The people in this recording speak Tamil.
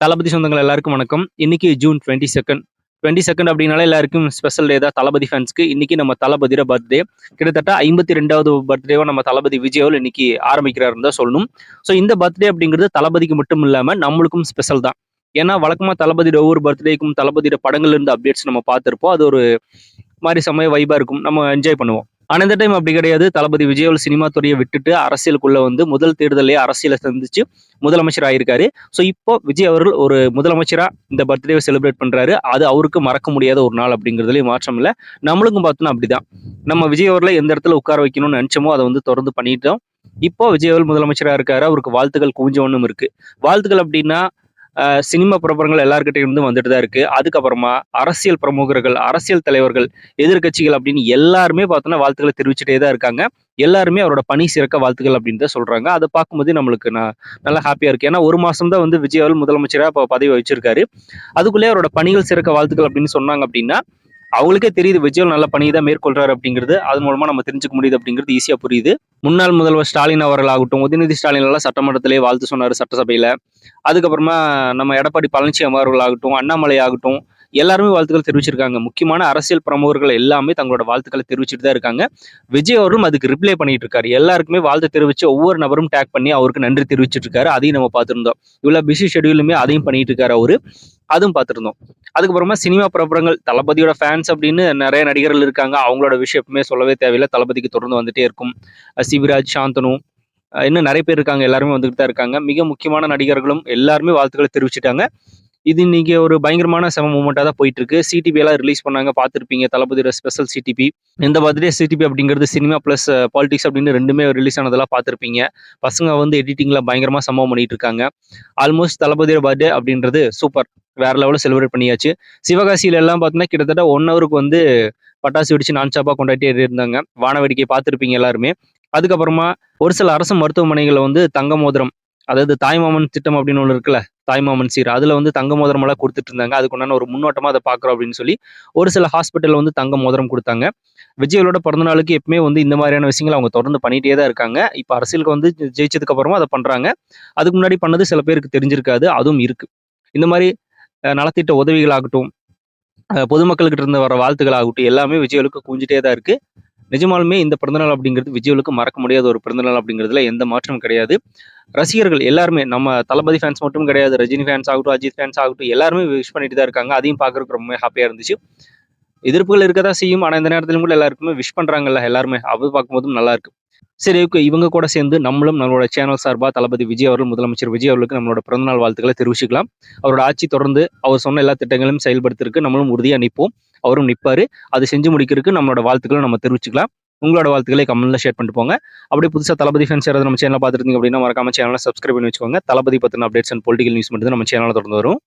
தளபதி சொந்தங்கள் எல்லாருக்கும் வணக்கம். இன்னைக்கு ஜூன் 22 அப்படின்னாலே எல்லாருக்கும் ஸ்பெஷல் டே தான் தளபதி ஃபேன்ஸ்க்கு. இன்னைக்கு நம்ம தளபதியோட பர்த்டே. கிட்டத்தட்ட 52வது பர்த்டேவா நம்ம தளபதி விஜய் அவர்கள் இன்னைக்கு ஆரம்பிக்கிறாருன்னு தான் சொல்லணும். ஸோ இந்த பர்த்டே அப்படிங்கிறது தளபதிக்கு மட்டும் இல்லாம நம்மளுக்கும் ஸ்பெஷல் தான். ஏன்னா வழக்கமா தளபதியோட ஒவ்வொரு பர்த்டேக்கும் தளபதியோட படங்கள்ல இருந்து அப்டேட்ஸ் நம்ம பார்த்திருப்போம். அது ஒரு மாதிரி செம்மைய வைபா இருக்கும். நம்ம என்ஜாய் பண்ணுவோம். ஆனா இந்த டைம் அப்படி கிடையாது. தளபதி விஜய் அவர்கள் சினிமா துறையை விட்டுட்டு அரசியலுக்குள்ள வந்து முதல் தேர்தலே அரசியலை சந்திச்சு முதலமைச்சர் ஆயிருக்காரு. ஸோ இப்போ விஜய் அவர்கள் ஒரு முதலமைச்சரா இந்த பர்த்டேவை செலிப்ரேட் பண்றாரு. அது அவருக்கு மறக்க முடியாத ஒரு நாள் அப்படிங்கிறதுலயும் மாற்றம் இல்லை. நம்மளுக்கும் பார்த்தோன்னா அப்படிதான். நம்ம விஜய் அவர்களை எந்த இடத்துல உட்கார வைக்கணும்னு நினைச்சோமோ அதை வந்து தொடர்ந்து பண்ணிட்டோம். இப்போ விஜய் அவர்கள் முதலமைச்சரா இருக்காரு. அவருக்கு வாழ்த்துக்கள் குவிஞ்சவண்ணும் இருக்கு. வாழ்த்துக்கள் அப்படின்னா சினிமா பிரபலங்கள் எல்லார்கிட்டையும் இருந்து வந்துட்டு தான் இருக்கு. அதுக்கப்புறமா அரசியல் பிரமுகர்கள், அரசியல் தலைவர்கள், எதிர்க்கட்சிகள் அப்படின்னு எல்லாருமே பார்த்தோன்னா வாழ்த்துக்களை தெரிவிச்சுட்டே தான் இருக்காங்க. எல்லாருமே அவரோட பணி சிறக்க வாழ்த்துக்கள் அப்படின்னு தான் சொல்றாங்க. அதை பார்க்கும்போது நம்மளுக்கு நல்லா ஹாப்பியா இருக்கு. ஏன்னா ஒரு மாசம் தான் வந்து விஜய் அவர்கள் முதலமைச்சரா இப்போ பதவி வச்சிருக்காரு. அதுக்குள்ளே அவரோட பணிகள் சிறக்க வாழ்த்துக்கள் அப்படின்னு சொன்னாங்க அப்படின்னா அவங்களுக்கே தெரியுது விஜய் நல்ல பணியை தான் மேற்கொள்றாரு அப்படிங்கிறது. அது மூலமா நம்ம தெரிஞ்சுக்க முடியுது அப்படிங்கிறது ஈஸியா புரியுது. முன்னாள் முதல்வர் ஸ்டாலின் அவர்கள் ஆகட்டும், உதயநிதி ஸ்டாலின் எல்லாம் சட்டமன்றத்திலே வாழ்த்து சொன்னாரு சட்டசபையில. அதுக்கப்புறமா நம்ம எடப்பாடி பழனிசாமி அவர்கள் ஆகட்டும், அண்ணாமலை ஆகட்டும், எல்லாருமே வாழ்த்துக்கள் தெரிவிச்சிருக்காங்க. முக்கியமான அரசியல் பிரமுகர்கள் எல்லாமே தங்களோட வாழ்த்துக்களை தெரிவிச்சுட்டு தான் இருக்காங்க. விஜய் அவரும் அதுக்கு ரிப்ளை பண்ணிட்டு இருக்காரு. எல்லாருக்குமே வாழ்த்து தெரிவிச்சு ஒவ்வொரு நபரும் டேக் பண்ணி அவருக்கு நன்றி தெரிவிச்சிட்டு இருக்காரு. அதையும் நம்ம பார்த்திருந்தோம். இவ்வளவு பிஸி ஷெடியூலுமே அதையும் பண்ணிட்டு இருக்காரு அவரு. அதுவும் பார்த்திருந்தோம். அதுக்கப்புறமா சினிமா பிரபலங்கள் தளபதியோட ஃபேன்ஸ் அப்படின்னு நிறைய நடிகர்கள் இருக்காங்க. அவங்களோட விஷயம் எப்பவுமே சொல்லவே தேவையில்லை. தளபதிக்கு தொடர்ந்து வந்துட்டே இருக்கும். சிவிராஜ், சாந்தனு, இன்னும் நிறைய பேர் இருக்காங்க. எல்லாருமே வந்துட்டு தான் இருக்காங்க. மிக முக்கியமான நடிகர்களும் எல்லாருமே வாழ்த்துக்களை தெரிவிச்சுட்டாங்க. இது இன்னைக்கு ஒரு பயங்கரமான செம மூமெண்ட்டாக தான் போயிட்டு இருக்கு. சிடிபி எல்லாம் ரிலீஸ் பண்ணாங்க, பார்த்துருப்பீங்க. தளபதியோட ஸ்பெஷல் சிடிபி. இந்த பர்த்டே சிடிபி அப்படிங்கிறது சினிமா பிளஸ் பாலிடிக்ஸ் அப்படின்னு ரெண்டுமே ரிலீஸ் ஆனதெல்லாம் பார்த்துருப்பீங்க. பசங்க வந்து எடிட்டிங்ல பயங்கரமா சம்பவம் பண்ணிட்டு இருக்காங்க. ஆல்மோஸ்ட் தளபதியோட பர்த்டே அப்படின்றது சூப்பர், வேற லெவலில் செலிப்ரேட் பண்ணியாச்சு. சிவகாசியில எல்லாம் பார்த்தீங்கன்னா கிட்டத்தட்ட 1 ஹவருக்கு வந்து பட்டாசு வெடிச்சு நான் ஸ்டாப்பா கொண்டாடிட்டே இருந்தாங்க. வான வேடிக்கை பார்த்துருப்பீங்க எல்லாருமே. அதுக்கப்புறமா ஒரு சில அரசு மருத்துவமனைகளில் வந்து தங்க மோதிரம், அதாவது தாய்மாமன் திட்டம் அப்படின்னு ஒன்று இருக்குல்ல, தாய்மாமன் சீர், அதுல வந்து தங்க மோதிரம் எல்லாம் கொடுத்துட்டு இருந்தாங்க. அதுக்கு உண்டான ஒரு முன்னோட்டமா அதை பார்க்குறோம் அப்படின்னு சொல்லி ஒரு சில ஹாஸ்பிட்டல்ல வந்து தங்க மோதிரம் கொடுத்தாங்க. விஜயோட பிறந்த நாளுக்கு எப்பவுமே வந்து இந்த மாதிரியான விஷயங்களை அவங்க தொடர்ந்து பண்ணிட்டே தான் இருக்காங்க. இப்போ அரசியலுக்கு வந்து ஜெயிச்சதுக்கு அப்புறமா அதை பண்றாங்க. அதுக்கு முன்னாடி பண்ணது சில பேருக்கு தெரிஞ்சிருக்காது, அதுவும் இருக்கு. இந்த மாதிரி நலத்திட்ட உதவிகளாகட்டும், பொதுமக்கள்கிட்ட இருந்து வர வாழ்த்துக்களாகட்டும், எல்லாமே விஜய்களுக்கு குவிஞ்சிட்டே தான் இருக்கு. நிஜமாலுமே இந்த பிறந்தநாள் அப்படிங்கிறது விஜய்களுக்கு மறக்க முடியாத ஒரு பிறந்தநாள் அப்படிங்கிறதுல எந்த மாற்றமும் கிடையாது. ரசிகர்கள் எல்லாருமே நம்ம தளபதி ஃபேன்ஸ் மட்டும் கிடையாது, ரஜினி ஃபேன்ஸ் ஆகட்டும், அஜித் ஃபேன்ஸ் ஆகட்டும், எல்லாருமே விஷ் பண்ணிட்டு தான் இருக்காங்க. அதையும் பார்க்கறதுக்கு ரொம்ப ஹாப்பியா இருந்துச்சு. எதிர்ப்புகள் இருக்கதான் செய்யும். ஆனா இந்த நேரத்திலும் கூட எல்லாருக்குமே விஷ் பண்றாங்கல்ல எல்லாருமே, அது பார்க்கும்போதும் நல்லா இருக்கு. சரி, ஓகே. இவங்க கூட சேர்ந்து நம்மளும் நம்மளோட சேனல் சார்பா தளபதி விஜய் அவர்கள், முதலமைச்சர் விஜய் அவர்களுக்கு நம்மளோட பிறந்தநாள் வாழ்த்துக்களை தெரிவிச்சுக்கலாம். அவரோட ஆட்சி தொடர்ந்து அவர் சொன்ன எல்லா திட்டங்களையும் செயல்படுத்திருக்கு நம்மளும் உறுதியா நிற்போம். அவரும் நிற்பாரு. அதை செஞ்சு முடிக்கிறதுக்கு நம்மளோட வாழ்த்துக்களை நம்ம தெரிவிச்சுக்கலாம். உங்களோட வாழ்த்துக்களை கமெண்ட்ல ஷேர் பண்ணிட்டு போங்க. அப்படியே புதுசாக தளபதி ஃபேன்ஸ் யாராவது நம்ம சேனலை பார்த்துருந்தீங்க அப்படின்னா மறக்காம சேனலை சப்ஸ்கிரைப் பண்ணி வச்சுக்கோங்க. தளபதி பத்தின அப்டேட்ஸ் அண்ட் பொலிட்டிக்கல் நியூஸ் மட்டும் தான் நம்ம சேனலில் தொடர்ந்து வரும்.